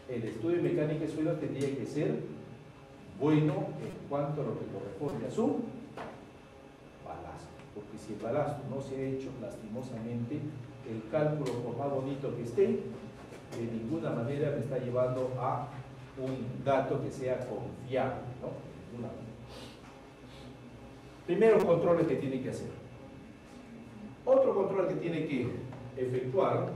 el estudio de mecánica de suelo tendría que ser bueno en cuanto a lo que corresponde a su balasto, porque si el balasto no se ha hecho, lastimosamente, el cálculo, por más bonito que esté, de ninguna manera me está llevando a un dato que sea confiable, ¿no? De ninguna manera. Primero, controles que tiene que hacer. Otro control que tiene que efectuar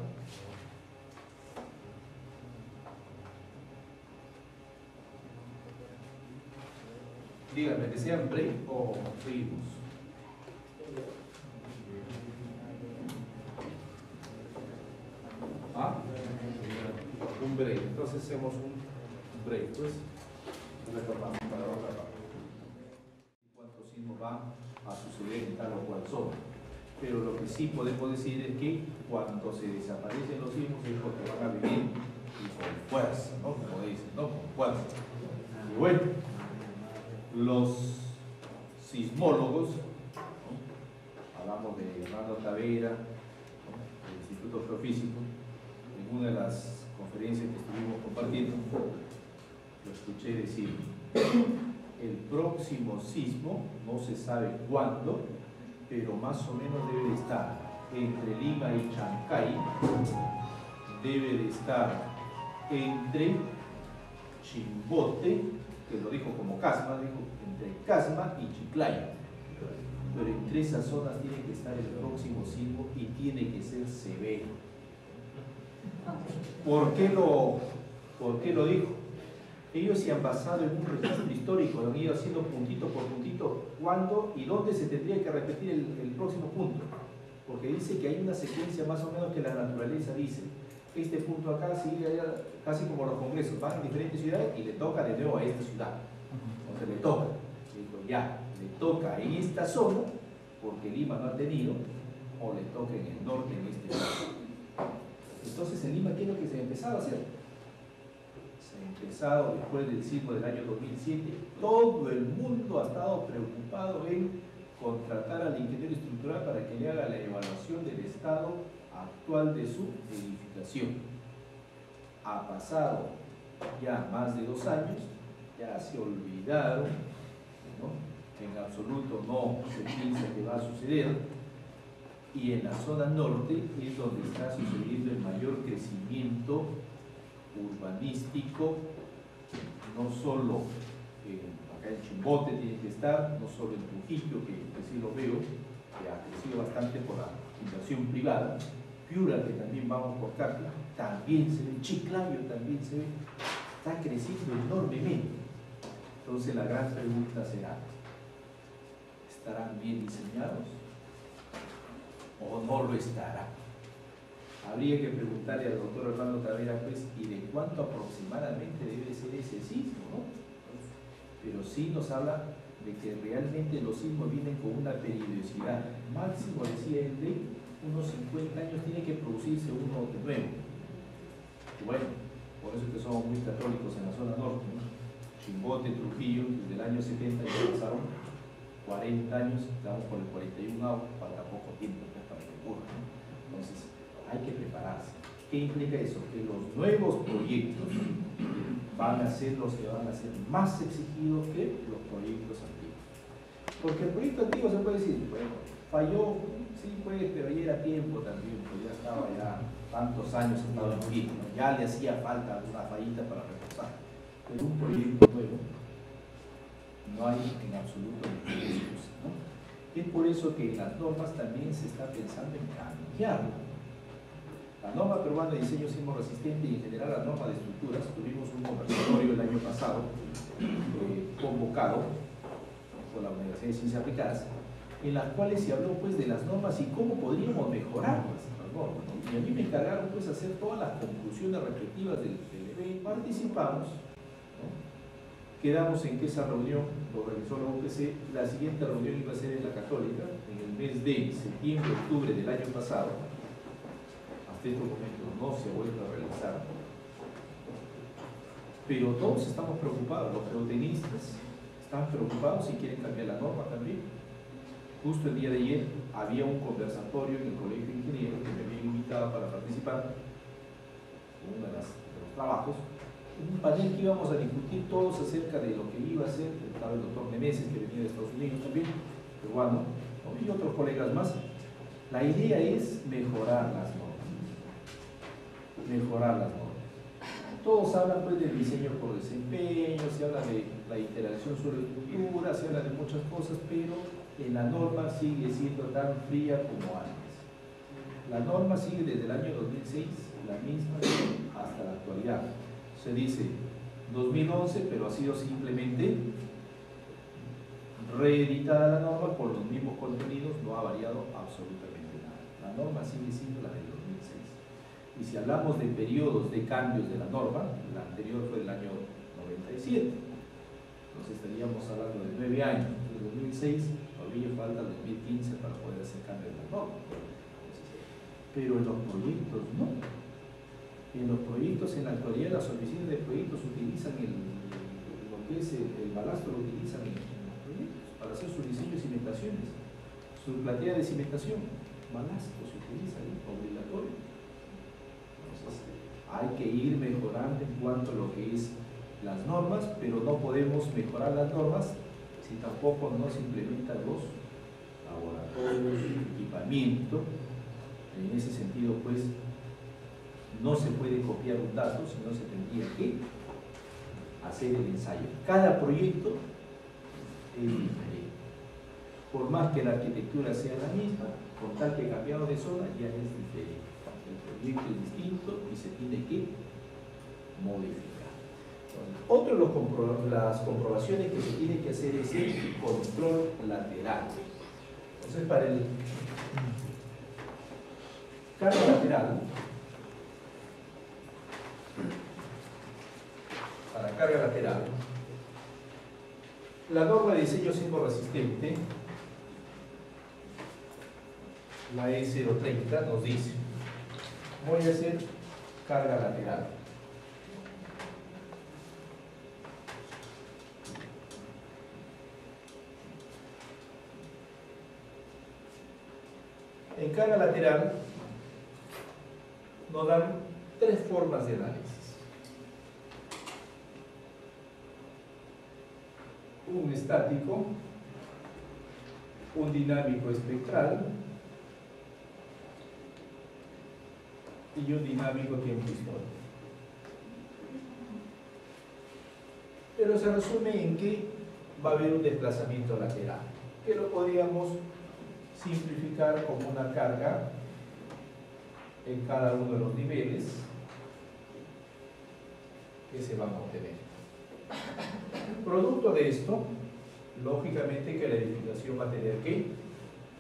díganme que sean break o tribus. ¿Ah? Un break. Entonces hacemos un break. Pues retornamos para la otra parte. ¿Cuántos sismos va a suceder en tal o cual zona? Pero lo que sí podemos decir es que cuando se desaparecen los sismos es porque van a vivir y con fuerza, ¿no? Como dicen, ¿no? Con fuerza. Y bueno, los sismólogos, ¿no? Hablamos de Hernando Tavera, ¿no? Del Instituto Geofísico, en una de las conferencias que estuvimos compartiendo, lo escuché decir: el próximo sismo no se sabe cuándo, pero más o menos debe de estar entre Lima y Chancay, debe de estar entre Chimbote, que lo dijo como Casma, dijo entre Casma y Chiclayo, pero entre esas zonas tiene que estar el próximo sismo y tiene que ser severo. ¿Por qué lo dijo? Ellos se han basado en un registro histórico, lo han ido haciendo puntito por puntito, cuándo y dónde se tendría que repetir el próximo punto, porque dice que hay una secuencia más o menos que la naturaleza dice: este punto acá sigue allá, casi como los congresos, van a diferentes ciudades y le toca de nuevo a esta ciudad. Entonces le toca, digo, ya, le toca en esta zona, porque Lima no ha tenido, o le toca en el norte, en este lado. Entonces en Lima, ¿qué es lo que se ha empezado a hacer? Se ha empezado después del sismo del año 2007, todo el mundo ha estado preocupado en contratar al ingeniero estructural para que le haga la evaluación del estado actual de su edificación. Ha pasado ya más de 2 años, ya se olvidaron, ¿no? En absoluto no se piensa que va a suceder, y en la zona norte es donde está sucediendo el mayor crecimiento urbanístico, no solo acá en Chimbote tiene que estar, no solo en Trujillo, que sí lo veo, que ha crecido bastante por la inversión privada, Piura, que también vamos por cápita, también se ve, Chiclayo también se ve, está creciendo enormemente. Entonces la gran pregunta será: ¿estarán bien diseñados o no lo estarán? Habría que preguntarle al doctor Hernando Tavera, pues, ¿y de cuánto aproximadamente debe ser ese sismo, no? Pero sí nos habla de que realmente los sismos vienen con una periodicidad. Máximo, decía él, de unos 50 años tiene que producirse uno de nuevo. Y bueno, por eso es que somos muy católicos en la zona norte, ¿no? Chimbote, Trujillo, desde el año 70 ya pasaron 40 años, estamos por el 41, falta poco tiempo para que ocurra, ¿no? Entonces, hay que prepararse. ¿Qué implica eso? Que los nuevos proyectos van a ser los que van a ser más exigidos que los proyectos antiguos. Porque el proyecto antiguo se puede decir, bueno, falló, sí, pues, pero ya era tiempo también, pues ya estaba ya tantos años estado en pie, ¿no? Ya le hacía falta una fallita para reforzar. Pero un proyecto nuevo no hay en absoluto ninguna excusa, ¿no? Es por eso que las normas también se está pensando en cambiar. La norma peruana de diseño sismo resistente y en general la norma de estructuras, tuvimos un conversatorio el año pasado convocado por la Universidad de Ciencias Aplicadas, en las cuales se habló pues de las normas y cómo podríamos mejorarlas, las normas, ¿no? Y a mí me encargaron pues hacer todas las conclusiones respectivas del evento. Participamos, ¿no? Quedamos en que esa reunión lo realizó la UPC, la siguiente reunión iba a ser en la Católica, en el mes de septiembre-octubre del año pasado. Hasta estos momentos no se ha vuelto a realizar, pero todos estamos preocupados, los geotenistas están preocupados y quieren cambiar la norma también. Justo el día de ayer había un conversatorio en el Colegio de Ingenieros que me habían invitado para participar en uno de los trabajos, un panel que íbamos a discutir todos acerca de lo que iba a ser, estaba el doctor Meneses, que venía de Estados Unidos también, peruano, y otros colegas más. La idea es mejorar las normas. Mejorar las normas. Todos hablan pues del diseño por desempeño, se habla de la interacción sobre estructura, se habla de muchas cosas, pero la norma sigue siendo tan fría como antes. La norma sigue desde el año 2006, la misma hasta la actualidad. Se dice 2011, pero ha sido simplemente reeditada la norma con los mismos contenidos, no ha variado absolutamente nada. La norma sigue siendo la del 2006. Y si hablamos de periodos de cambios de la norma, la anterior fue del año 97. Entonces estaríamos hablando de 9 años, del 2006, todavía falta el 2015 para poder hacer cambios de la norma. Pero en los proyectos no. En los proyectos, en la actualidad, las oficinas de proyectos utilizan lo que es el balastro, lo utilizan en los proyectos para hacer sus diseños y cimentaciones. Su platea de cimentación, balastro se utiliza ahí, obligatorio. Entonces, hay que ir mejorando en cuanto a lo que es las normas, pero no podemos mejorar las normas si tampoco no se implementan los laboratorios, equipamiento. En ese sentido, pues, no se puede copiar un dato, sino se tendría que hacer el ensayo. Cada proyecto es diferente. Por más que la arquitectura sea la misma, con tal que cambiado de zona, ya es diferente. El proyecto es distinto y se tiene que modificar. Entonces, otro de las comprobaciones que se tiene que hacer es el control lateral. Entonces, para el carga lateral, la norma de diseño sismo-resistente, la E030, nos dice: voy a hacer carga lateral. En carga lateral nos dan tres formas de análisis. Un estático, un dinámico espectral y un dinámico tiempo histórico. Pero se resume en que va a haber un desplazamiento lateral, que lo podríamos simplificar como una carga en cada uno de los niveles que se van a obtener. Producto de esto, lógicamente que la edificación va a tener que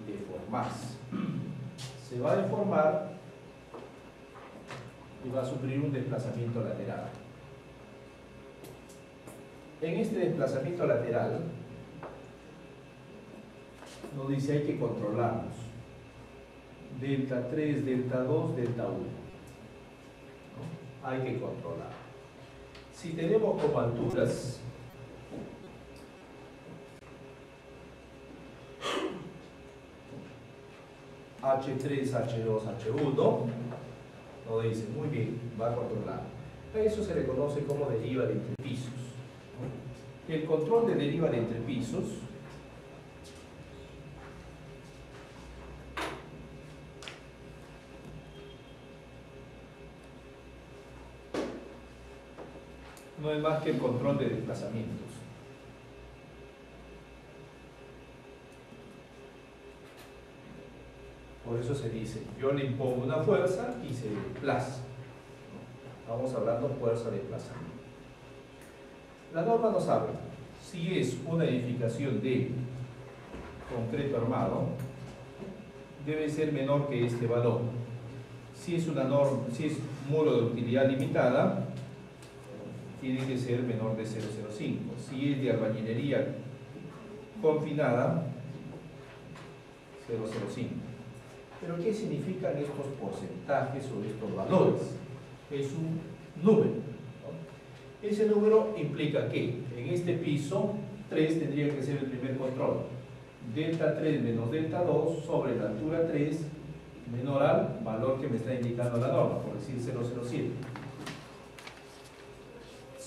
deformarse. Se va a deformar y va a sufrir un desplazamiento lateral. En este desplazamiento lateral nos dice hay que controlarlos. Delta 3, delta 2, delta 1. ¿No? Hay que controlar. Si tenemos como alturas H3, H2, H1, nos dice, muy bien, va a controlar. A eso se le conoce como deriva de entrepisos. El control de deriva de entrepisos no es más que el control de desplazamientos. Por eso se dice, yo le impongo una fuerza y se desplaza. Estamos hablando de fuerza de desplazamiento. La norma nos habla, si es una edificación de concreto armado, debe ser menor que este valor. Si es una norma, si es muro de utilidad limitada, tiene que ser menor de 0,05. Si es de albañilería confinada, 0,05. Pero ¿qué significan estos porcentajes o estos valores? Es un número, ¿no? Ese número implica que en este piso 3 tendría que ser el primer control. Delta 3 menos delta 2 sobre la altura 3 menor al valor que me está indicando la norma, por decir 0,07.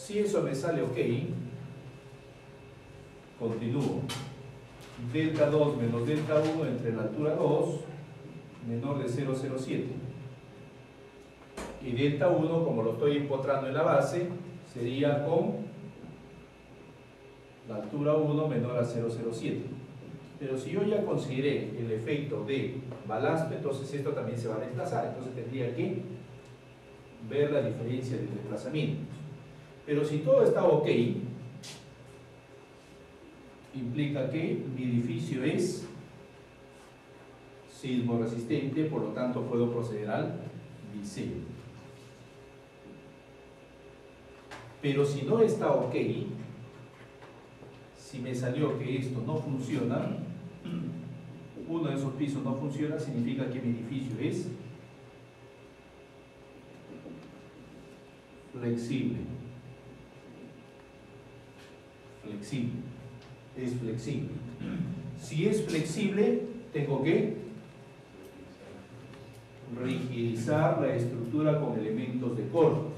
Si eso me sale ok, continúo. Delta 2 menos delta 1 entre la altura 2 menor de 0,07. Y delta 1, como lo estoy empotrando en la base, sería con la altura 1 menor a 0,07. Pero si yo ya consideré el efecto de balasto, entonces esto también se va a desplazar. Entonces tendría que ver la diferencia de desplazamientos. Pero si todo está ok, implica que mi edificio es sismo resistente, por lo tanto puedo proceder al diseño. Pero si no está ok, si me salió que esto no funciona, uno de esos pisos no funciona, significa que mi edificio es flexible. Es flexible. Si es flexible, tengo que rigidizar la estructura con elementos de corte,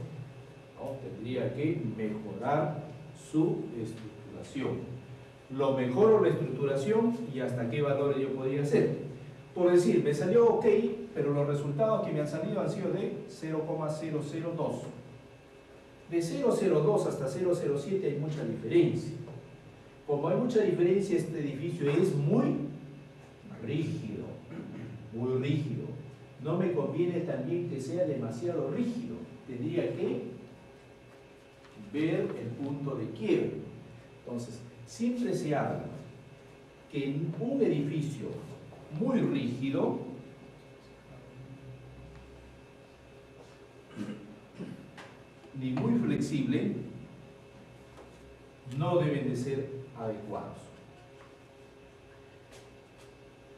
¿no? Tendría que mejorar su estructuración. Lo mejoro la estructuración y hasta qué valores yo podría hacer. Por decir, me salió ok, pero los resultados que me han salido han sido de 0,002. De 0,02 hasta 0,07 hay mucha diferencia. Como hay mucha diferencia, este edificio es muy rígido, muy rígido. No me conviene también que sea demasiado rígido. Tendría que ver el punto de quiebre. Entonces, siempre se habla que en un edificio muy rígido ni muy flexible no deben de ser adecuados.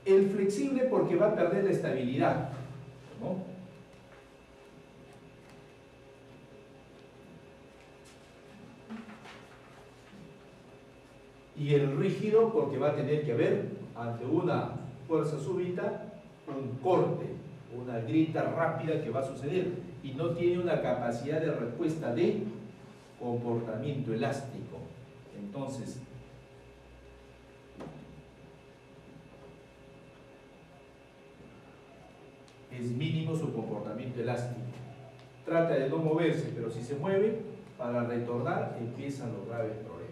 El flexible porque va a perder la estabilidad, ¿no? Y el rígido porque va a tener que haber, ante una fuerza súbita, un corte, una grieta rápida que va a suceder y no tiene una capacidad de respuesta de comportamiento elástico. Entonces, es mínimo su comportamiento elástico. Trata de no moverse, pero si se mueve, para retornar empiezan los graves problemas.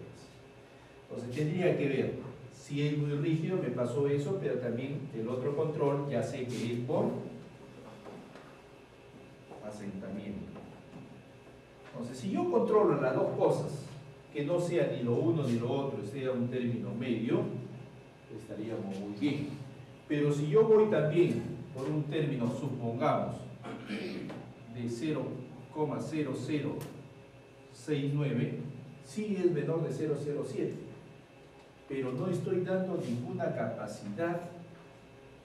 Entonces tendría que ver, si es muy rígido me pasó eso, pero también el otro control ya sé que es por asentamiento. Entonces si yo controlo las dos cosas, que no sea ni lo uno ni lo otro, sea un término medio, estaríamos muy bien. Pero si yo voy también por un término, supongamos, de 0,0069, sí es menor de 0,07, pero no estoy dando ninguna capacidad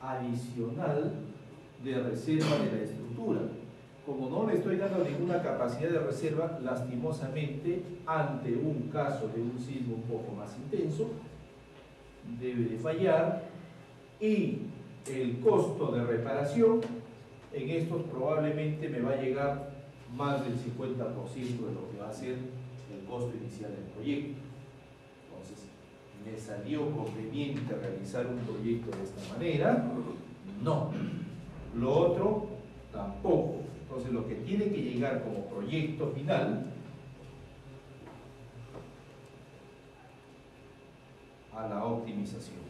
adicional de reserva de la estructura. Como no le estoy dando ninguna capacidad de reserva, lastimosamente, ante un caso de un sismo un poco más intenso, debe de fallar y el costo de reparación en estos probablemente me va a llegar más del 50% de lo que va a ser el costo inicial del proyecto. Entonces, ¿me salió conveniente realizar un proyecto de esta manera? No. Lo otro, tampoco. Entonces, lo que tiene que llegar como proyecto final a la optimización.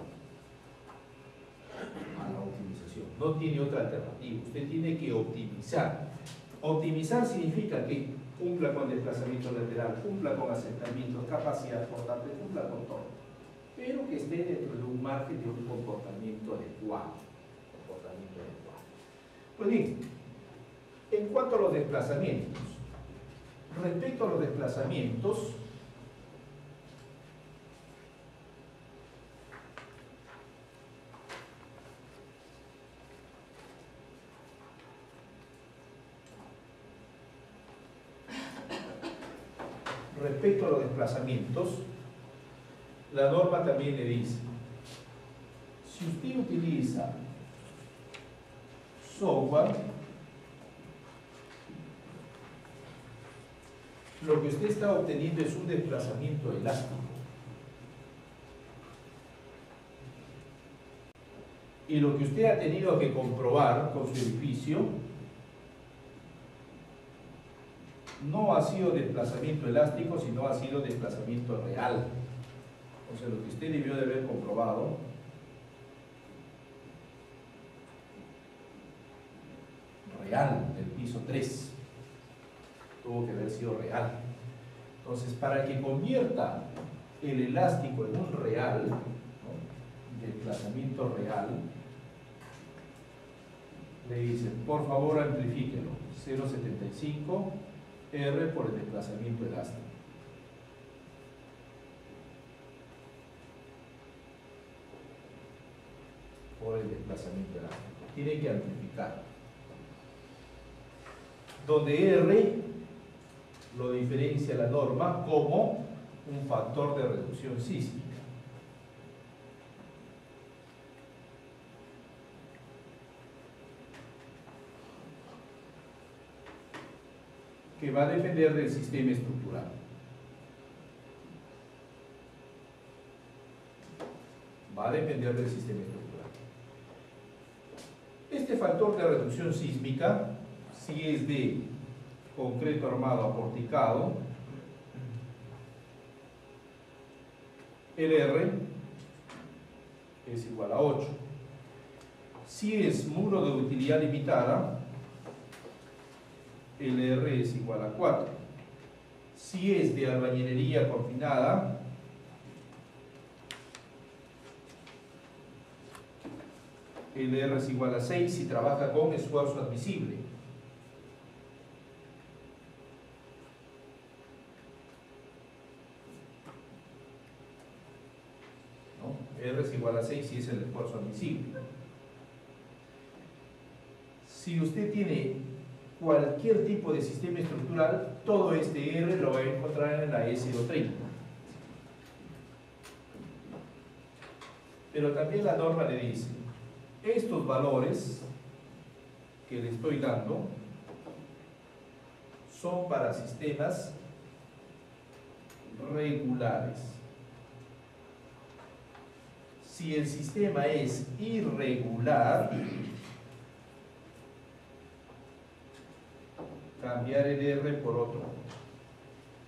No tiene otra alternativa. Usted tiene que optimizar. Optimizar significa que cumpla con desplazamiento lateral, cumpla con asentamiento, capacidad portante, cumpla con todo, pero que esté dentro de un margen de un comportamiento adecuado. Pues bien, en cuanto a los desplazamientos, respecto a los desplazamientos, la norma también le dice, si usted utiliza software lo que usted está obteniendo es un desplazamiento elástico. Y lo que usted ha tenido que comprobar con su edificio no ha sido desplazamiento elástico, sino ha sido desplazamiento real. O sea, lo que usted debió de haber comprobado real del piso 3 tuvo que haber sido real. Entonces, para que convierta el elástico en un real, ¿no?, desplazamiento real, le dicen, por favor amplifíquelo, 0,75 R por el desplazamiento elástico. Por el desplazamiento elástico. Tiene que amplificar. Donde R lo diferencia la norma como un factor de reducción sísmica. Que va a depender del sistema estructural. Va a depender del sistema estructural. Este factor de reducción sísmica, si es de concreto armado aporticado, el R es igual a 8. Si es muro de utilidad limitada, el R es igual a 4. Si es de albañilería confinada, el R es igual a 6 si trabaja con esfuerzo admisible. ¿No? R es igual a 6 si es el esfuerzo admisible. Si usted tiene cualquier tipo de sistema estructural, todo este R lo va a encontrar en la E030. Pero también la norma le dice, estos valores que le estoy dando son para sistemas regulares. Si el sistema es irregular, cambiar el R por otro,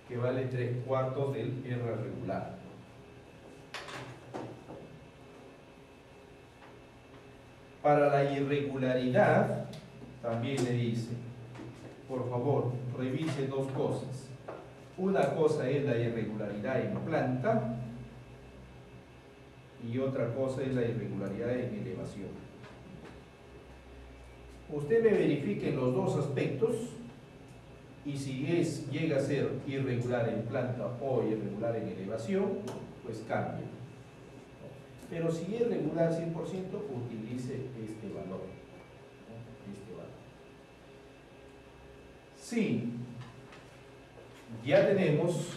que vale 3/4 del R regular. Para la irregularidad, también le dice, por favor, revise dos cosas. Una cosa es la irregularidad en planta y otra cosa es la irregularidad en elevación. Usted me verifique los dos aspectos y si llega a ser irregular en planta o irregular en elevación, pues cambie. Pero si es regular 100%, utilice este valor. Este valor. Sí, ya tenemos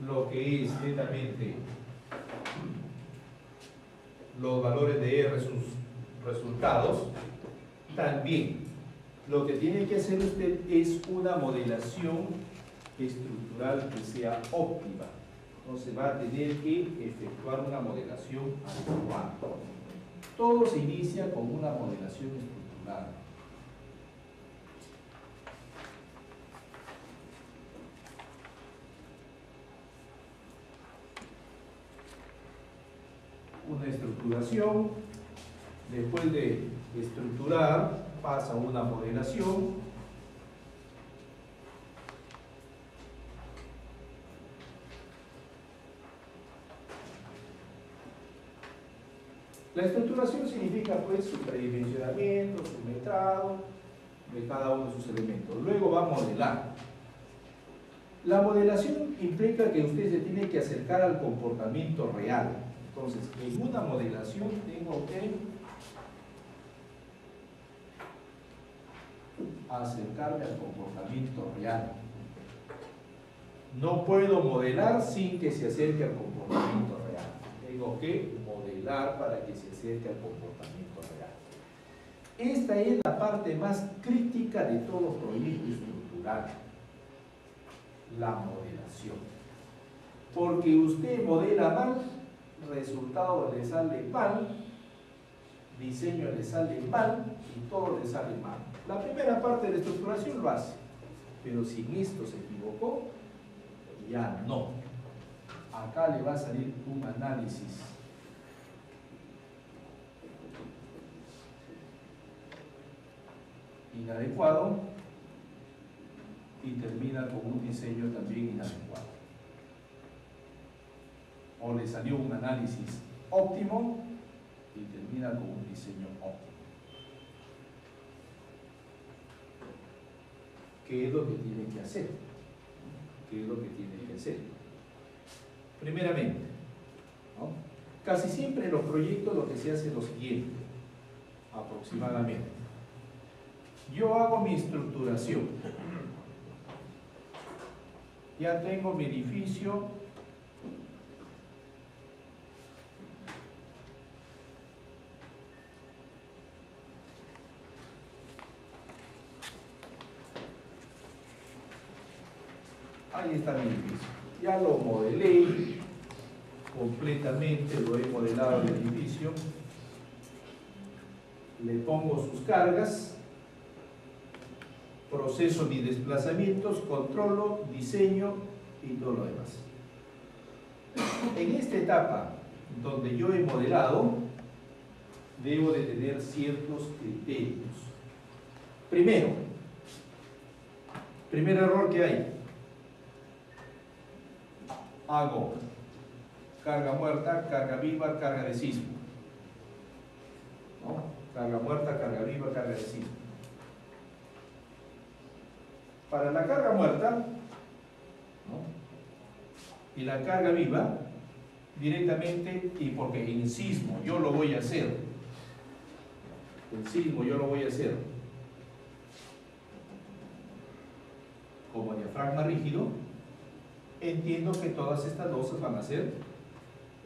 lo que es netamente los valores de R, sus resultados. También lo que tiene que hacer usted es una modelación estructural que sea óptima. Entonces va a tener que efectuar una modelación adecuada. Todo se inicia con una modelación estructural. Una estructuración, después de estructurar, pasa una modelación, la estructuración significa pues su predimensionamiento, su metrado de cada uno de sus elementos. Luego va a modelar. La modelación implica que usted se tiene que acercar al comportamiento real. Entonces, en una modelación tengo que acercarme al comportamiento real. No puedo modelar sin que se acerque al comportamiento real. Tengo que modelar para que se acerque al comportamiento real. Esta es la parte más crítica de todo proyecto estructural, la modelación. Porque usted modela mal, resultado le sale mal, diseño le sale mal y todo le sale mal. La primera parte de la estructuración lo hace, pero si en esto se equivocó, ya no. Acá le va a salir un análisis inadecuado y termina con un diseño también inadecuado. O le salió un análisis óptimo y termina con un diseño óptimo. ¿Qué es lo que tiene que hacer? ¿Qué es lo que tiene que hacer? Primeramente, ¿no? Casi siempre en los proyectos lo que se hace es lo siguiente, aproximadamente. Yo hago mi estructuración. Ya tengo mi edificio. Ahí está mi edificio. Ya lo modelé completamente, lo he modelado el edificio. Le pongo sus cargas. Proceso mis desplazamientos, controlo, diseño y todo lo demás. En esta etapa donde yo he modelado, debo de tener ciertos criterios. Primero, primer error que hay, hago carga muerta, carga viva, carga de sismo. ¿No? Carga muerta, carga viva, carga de sismo. Para la carga muerta, ¿no?, y la carga viva, directamente, y porque en sismo yo lo voy a hacer, en sismo yo lo voy a hacer como diafragma rígido, entiendo que todas estas losas van a ser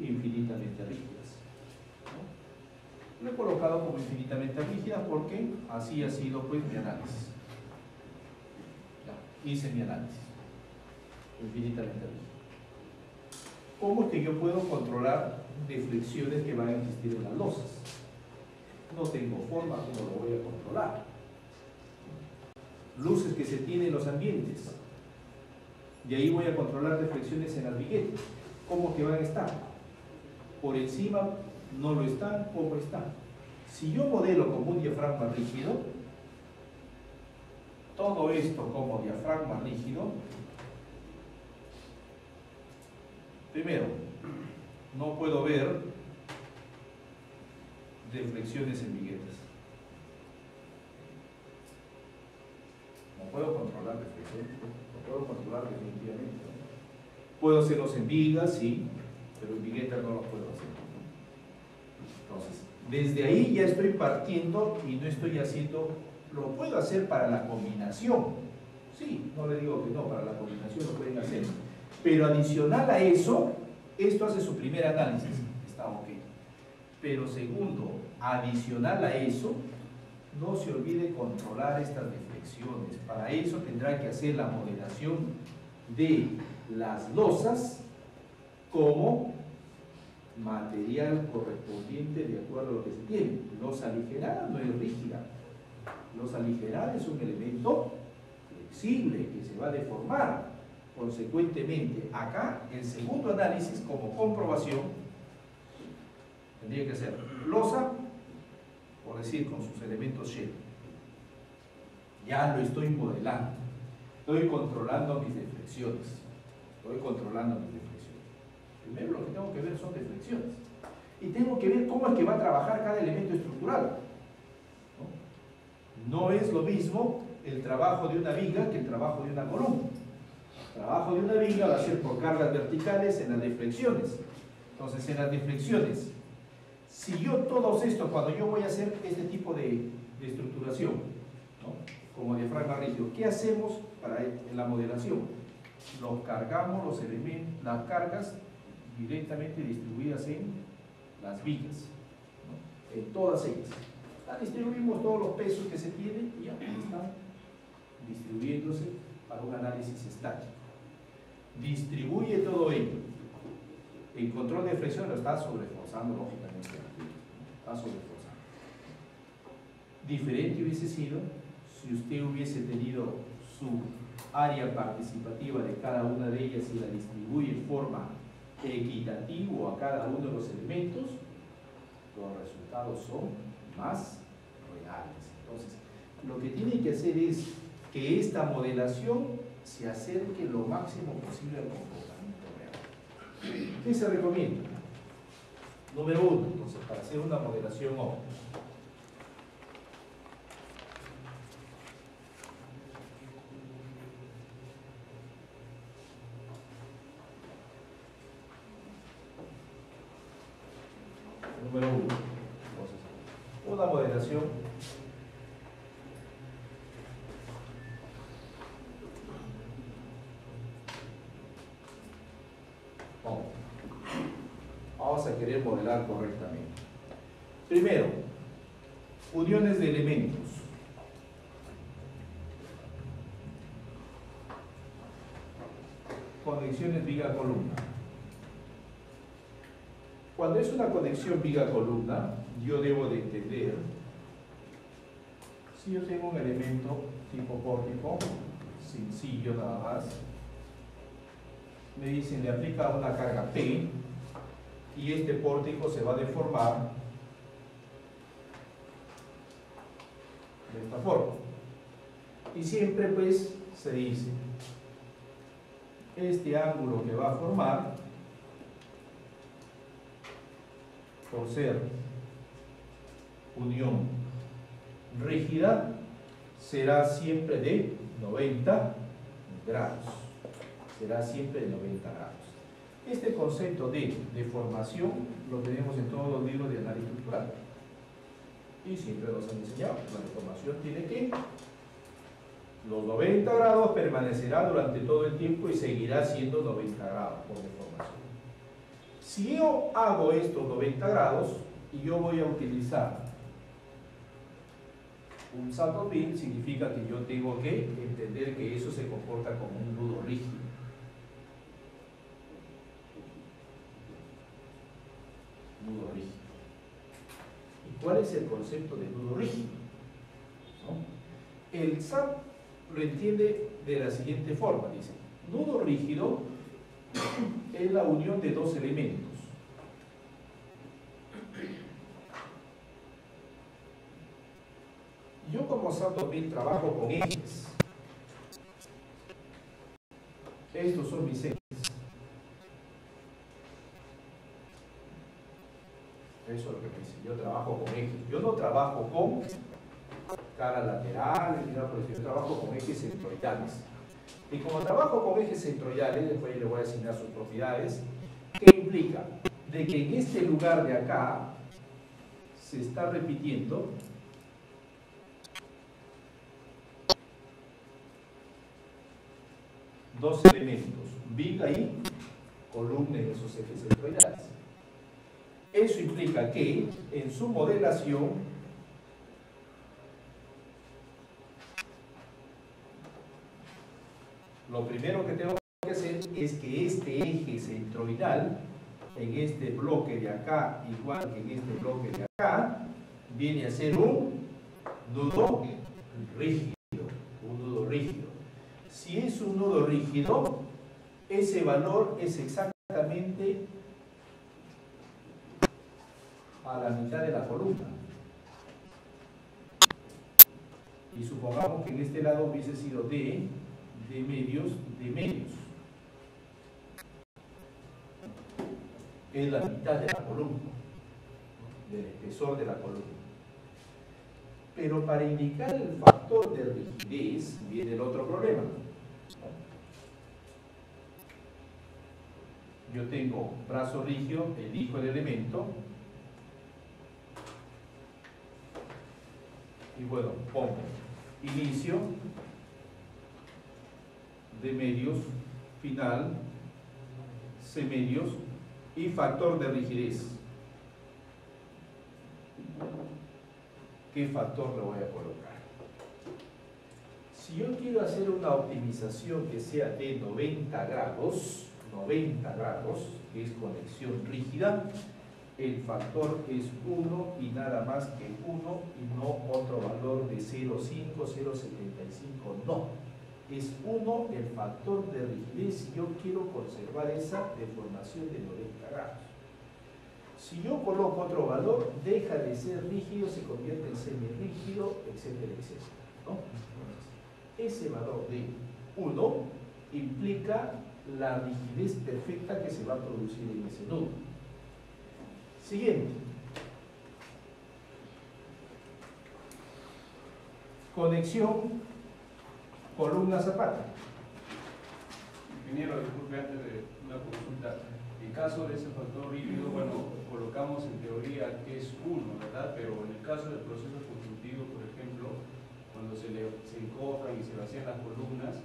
infinitamente rígidas, ¿no? Lo he colocado como infinitamente rígida porque así ha sido pues mi análisis. Hice mi análisis infinitamente rígido. ¿Cómo es que yo puedo controlar deflexiones que van a existir en las losas? No tengo forma, ¿cómo lo voy a controlar? Luces que se tienen en los ambientes, y ahí voy a controlar deflexiones en las viguetas. ¿Cómo que van a estar? Por encima, no lo están, ¿cómo están? Si yo modelo como un diafragma rígido, todo esto como diafragma rígido, primero, no puedo ver deflexiones en viguetas. No puedo controlar deflexiones, no puedo controlar definitivamente. Puedo hacerlos en vigas, sí, pero en viguetas no lo puedo hacer. Entonces, desde ahí ya estoy partiendo y no estoy haciendo. Lo puedo hacer para la combinación, sí, no le digo que no, para la combinación lo pueden hacer, pero adicional a eso, esto hace su primer análisis, está ok. Pero segundo, adicional a eso, no se olvide controlar estas deflexiones. Para eso tendrá que hacer la modelación de las losas como material correspondiente de acuerdo a lo que se tiene. Losa aligerada no es rígida. Losa aligerada es un elemento flexible que se va a deformar. Consecuentemente, acá el segundo análisis como comprobación tendría que ser losa, por decir, con sus elementos shell. Ya lo estoy modelando, estoy controlando mis deflexiones. Primero lo que tengo que ver son deflexiones. Y tengo que ver cómo es que va a trabajar cada elemento estructural. No es lo mismo el trabajo de una viga que el trabajo de una columna. El trabajo de una viga va a ser por cargas verticales en las deflexiones. Entonces, en las deflexiones, si yo todos estos, cuando yo voy a hacer este tipo de estructuración, ¿no?, como diafragma rígido, ¿qué hacemos en la modelación? Los cargamos los elementos, las cargas directamente distribuidas en las vigas, ¿no?, en todas ellas. Distribuimos todos los pesos que se tienen y ya están distribuyéndose para un análisis estático. Distribuye todo ello. El control de flexión lo está sobreforzando, lógicamente. Está sobreforzando. Diferente hubiese sido si usted hubiese tenido su área participativa de cada una de ellas y la distribuye en forma equitativa a cada uno de los elementos, los resultados son más reales. Entonces, lo que tiene que hacer es que esta modelación se acerque lo máximo posible al comportamiento real. ¿Qué se recomienda? Número 1, entonces, para hacer una modelación óptima. Número 1. Entonces, una modelación óptima. Vamos a querer modelar correctamente. Primero, uniones de elementos. Conexiones viga-columna. Cuando es una conexión viga-columna, yo debo de entender, si yo tengo un elemento tipo pórtico, sencillo nada más, me dicen, le aplica una carga P, y este pórtico se va a deformar de esta forma. Y siempre pues se dice, este ángulo que va a formar, por ser unión rígida, será siempre de 90 grados. Será siempre de 90 grados. Este concepto de deformación lo tenemos en todos los libros de análisis estructural. Y siempre nos han enseñado que la deformación tiene que los 90 grados permanecerá durante todo el tiempo y seguirá siendo 90 grados por deformación. Si yo hago estos 90 grados y yo voy a utilizar un salto pin, significa que yo tengo que entender que eso se comporta como un nudo rígido. Nudo rígido. ¿Y cuál es el concepto de nudo rígido? ¿No? El SAT lo entiende de la siguiente forma, dice, nudo rígido es la unión de dos elementos. Yo como salto pin trabajo con ejes. Estos son mis ejes. Eso es lo que me dice. Yo trabajo con ejes. Yo no trabajo con cara lateral, yo trabajo con ejes centroidales. Y como trabajo con ejes centroidales, después le voy a asignar sus propiedades, ¿qué implica? De que en este lugar de acá se está repitiendo dos elementos, viga y columna en esos ejes centroidales. Eso implica que en su modelación lo primero que tengo que hacer es que este eje centroidal en este bloque de acá, igual que en este bloque de acá, viene a ser un nudo rígido, un nudo rígido. Si es un nudo rígido, ese valor es exactamente a la mitad de la columna. Y supongamos que en este lado hubiese sido de medios. Es la mitad de la columna, del espesor de la columna. Pero para indicar el factor de rigidez viene el otro problema. Yo tengo brazo rígido, elijo el elemento y bueno, pongo inicio de medios, final, C medios y factor de rigidez. ¿qué factor le voy a colocar? Si yo quiero hacer una optimización que sea de 90 grados, que es conexión rígida, el factor es 1 y nada más que 1 y no otro valor de 0,5, 0,75, no. Es 1 el factor de rigidez si yo quiero conservar esa deformación de 90 grados. Si yo coloco otro valor, deja de ser rígido, se convierte en semirrígido, etcétera, etcétera, ¿no? Ese valor de 1 implica la rigidez perfecta que se va a producir en ese nudo. Siguiente. Conexión columna-zapata. Ingeniero, disculpe, antes de una consulta. En caso de ese factor rígido, bueno, colocamos en teoría que es 1, ¿verdad? Pero en el caso del proceso constructivo, por ejemplo, cuando se encofran y se vacían las columnas,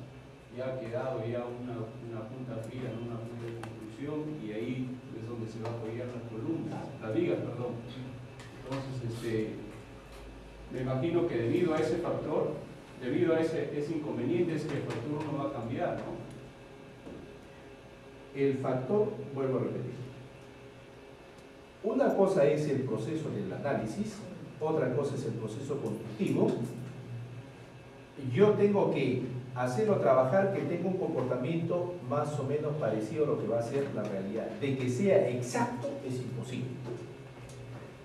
ya ha quedado ya una punta fría, ¿no? Una punta de construcción, y ahí es donde se va a apoyar las columnas, las vigas, perdón. Entonces, me imagino que debido a ese factor, debido a ese inconveniente, es que el factor no va a cambiar, ¿no? El factor, vuelvo a repetir, una cosa es el proceso del análisis, otra cosa es el proceso constructivo. Yo tengo que hacerlo trabajar que tenga un comportamiento más o menos parecido a lo que va a ser la realidad. De que sea exacto es imposible.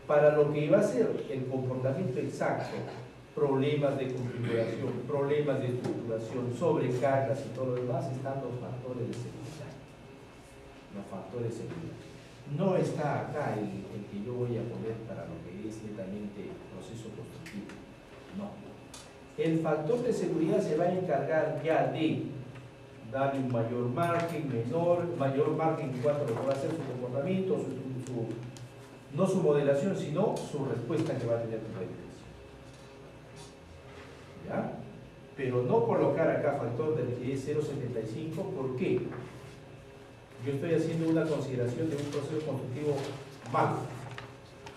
Para lo que va a ser el comportamiento exacto, problemas de configuración, problemas de estructuración, sobrecargas y todo lo demás, están los factores de seguridad. Los factores de seguridad. No está acá el que yo voy a poner para lo que es netamente proceso constructivo. No. El factor de seguridad se va a encargar ya de darle un mayor margen, mayor margen en cuanto a lo que va a ser su comportamiento, no su modelación, sino su respuesta que va a tener tu edificio. ¿Ya? Pero no colocar acá factor de rigidez 0,75, ¿por qué? Yo estoy haciendo una consideración de un proceso constructivo malo,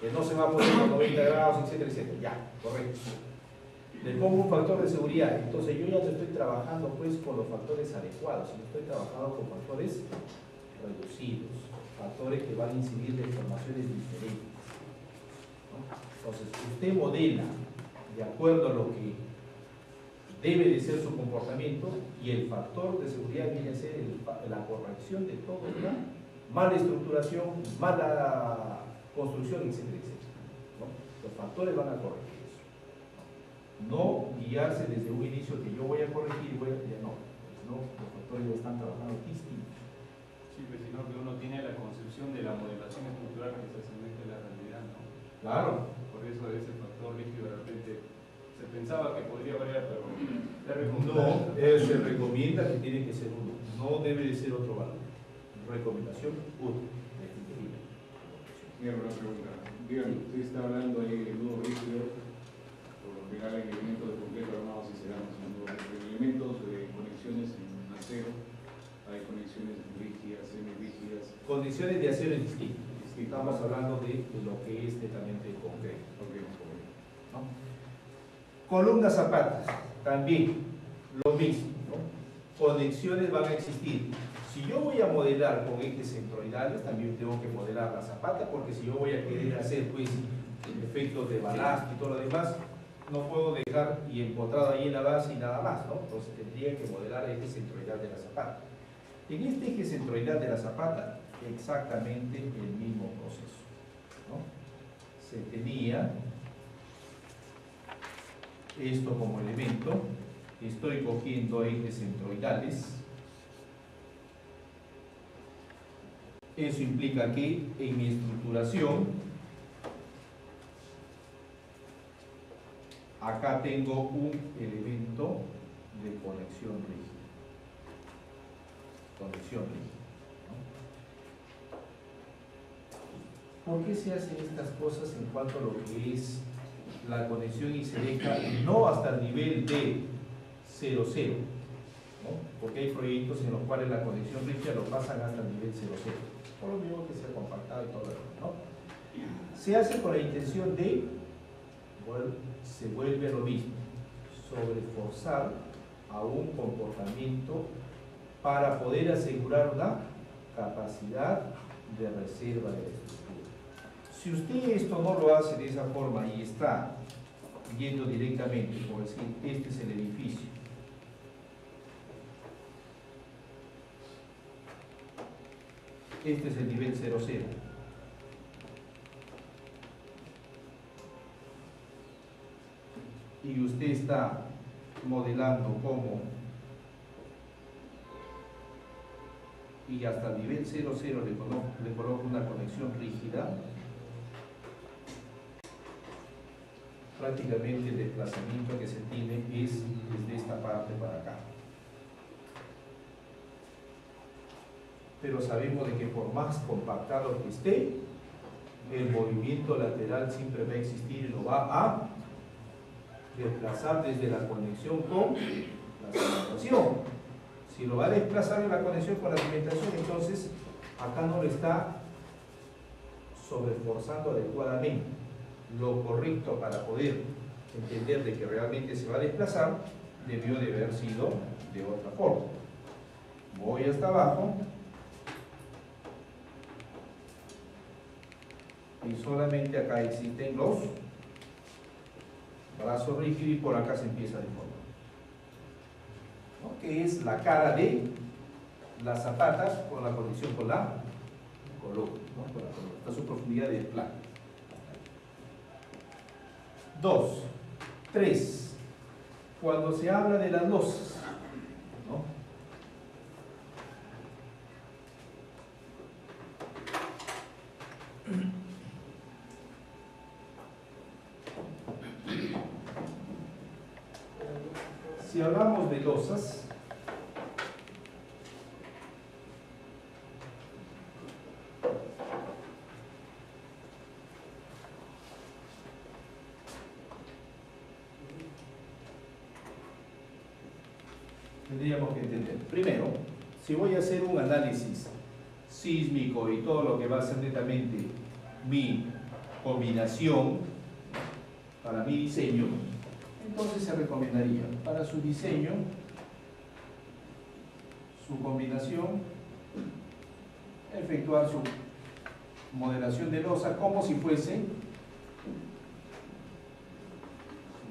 que no se va a poner a 90 grados, etcétera, etcétera. Ya, correcto. Le pongo un factor de seguridad, entonces yo ya no estoy trabajando pues con los factores adecuados, sino estoy trabajando con factores reducidos, factores que van a incidir de formaciones diferentes, ¿no? Entonces usted modela de acuerdo a lo que debe de ser su comportamiento, y el factor de seguridad viene a ser la corrección de todo, ¿no? Mala estructuración, mala construcción, etcétera, etcétera, ¿no? Los factores van a corregir eso. No guiarse desde un inicio que yo voy a corregir y voy a no, los factores ya están trabajando distintos. Sí, pero sino que uno tiene la concepción de la modelación estructural que se asemeja a la realidad, ¿no? Claro. Por eso ese factor rígido de repente se pensaba que podría variar, pero se recomienda que tiene que ser uno, no debe de ser otro valor. Recomendación 1. Mira, una pregunta. Dígame, usted está hablando ahí de nudo rígido, por lo general en elementos de concreto armados y cerámicos, en elementos de conexiones en acero, hay conexiones rígidas, semi-rígidas. Condiciones de acero distintas. Estamos hablando de lo que es netamente concreto. ¿No? Columnas zapatas, también lo mismo, ¿no? Conexiones van a existir. Si yo voy a modelar con ejes centroidales, también tengo que modelar la zapata, porque si yo voy a querer hacer pues efectos de balasto y todo lo demás, no puedo dejar y empotrado ahí en la base y nada más, ¿no? Entonces tendría que modelar el eje centroidal de la zapata. En este eje centroidal de la zapata, exactamente el mismo proceso, ¿no? Se tenía esto como elemento, estoy cogiendo ejes centroidales, eso implica que en mi estructuración acá tengo un elemento de conexión rígida, ¿no? ¿Por qué se hacen estas cosas en cuanto a lo que es la conexión y se deja no hasta el nivel de 0,0, ¿no? Porque hay proyectos en los cuales la conexión rígida lo pasan hasta el nivel 0,0, por lo mismo que se ha compactado y todo eso, ¿no? Se hace con la intención de se vuelve lo mismo, sobreforzar a un comportamiento para poder asegurar una capacidad de reserva de la estructura. Si usted esto no lo hace de esa forma y está yendo directamente, por decir, este es el edificio, este es el nivel 00, y usted está modelando como y hasta el nivel 00 le coloco una conexión rígida, prácticamente el desplazamiento que se tiene es desde esta parte para acá. Pero sabemos de que por más compactado que esté, el movimiento lateral siempre va a existir y lo va a desplazar desde la conexión con la cimentación. Si lo va a desplazar en la conexión con la cimentación, entonces acá no lo está sobreforzando adecuadamente. Lo correcto para poder entender de que realmente se va a desplazar debió de haber sido de otra forma. Voy hasta abajo y solamente acá existen los brazos rígidos y por acá se empieza a deformar, ¿no? Que es la cara de la zapata con la conexión con la columna, ¿no? Con la columna. Esta es su profundidad de plano. 2, 3. Cuando se habla de las losas, ¿no? Si hablamos de losas, tendríamos que entender, primero, si voy a hacer un análisis sísmico y todo lo que va a ser netamente mi combinación para mi diseño, entonces se recomendaría para su diseño, su combinación, efectuar su modelación de losa como si fuese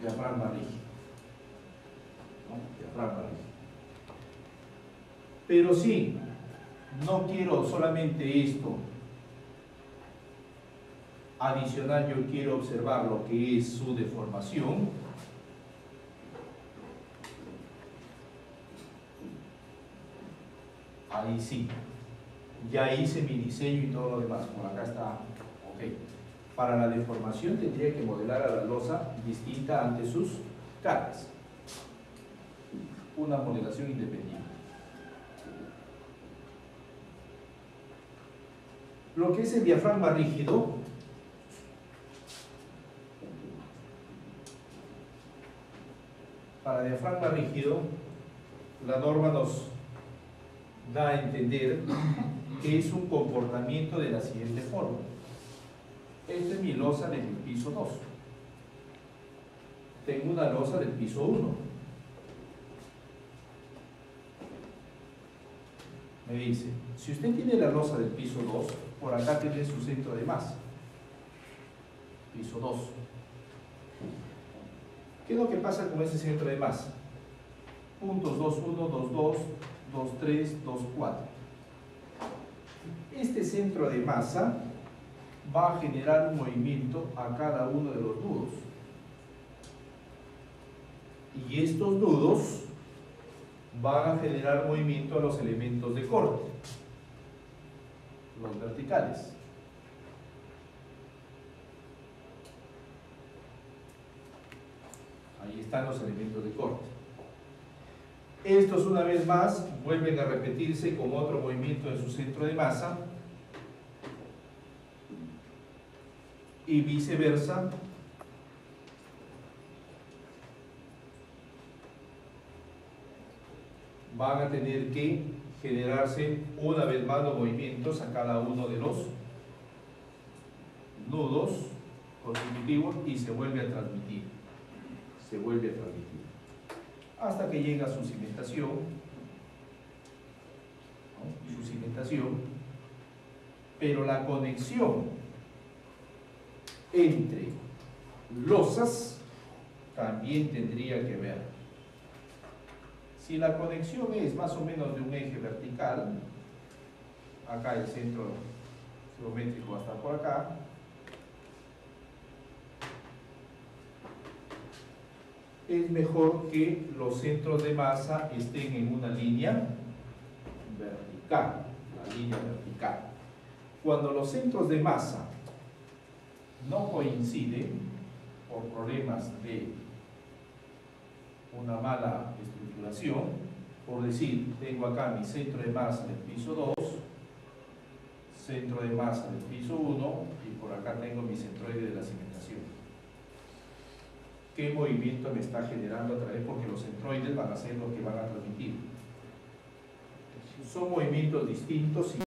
diafragma rígido, ¿no? Diafragma rígido. Pero si no quiero solamente esto, adicional yo quiero observar lo que es su deformación, ahí sí, ya hice mi diseño y todo lo demás, por acá está, ok. Para la deformación tendría que modelar a la losa distinta ante sus caras, una modelación independiente. Lo que es el diafragma rígido, para diafragma rígido, la norma nos da a entender que es un comportamiento de la siguiente forma. Esta es mi losa del piso 2. Tengo una losa del piso 1. Me dice, si usted tiene la losa del piso 2, por acá tiene su centro de masa. Piso 2. ¿Qué es lo que pasa con ese centro de masa? Puntos 2, 1, 2, 2, 2, 3, 2, 4. Este centro de masa va a generar un movimiento a cada uno de los nudos. Y estos nudos van a generar movimiento a los elementos de corte, los verticales. Ahí están los elementos de corte. Estos una vez más vuelven a repetirse con otro movimiento en su centro de masa y viceversa. Van a tener que generarse una vez más los movimientos a cada uno de los nudos consecutivos y se vuelve a transmitir. Se vuelve a transmitir. Hasta que llega a su cimentación, ¿no? Su cimentación, pero la conexión entre losas también tendría que ver. Si la conexión es más o menos de un eje vertical, acá el centro geométrico va a estar por acá, es mejor que los centros de masa estén en una línea vertical, la línea vertical. Cuando los centros de masa no coinciden por problemas de una mala estructuración, por decir, tengo acá mi centro de masa del piso 2, centro de masa del piso 1 y por acá tengo mi centroide de la cimentación. ¿Qué movimiento me está generando a través? Porque los centroides van a ser los que van a transmitir. Son movimientos distintos.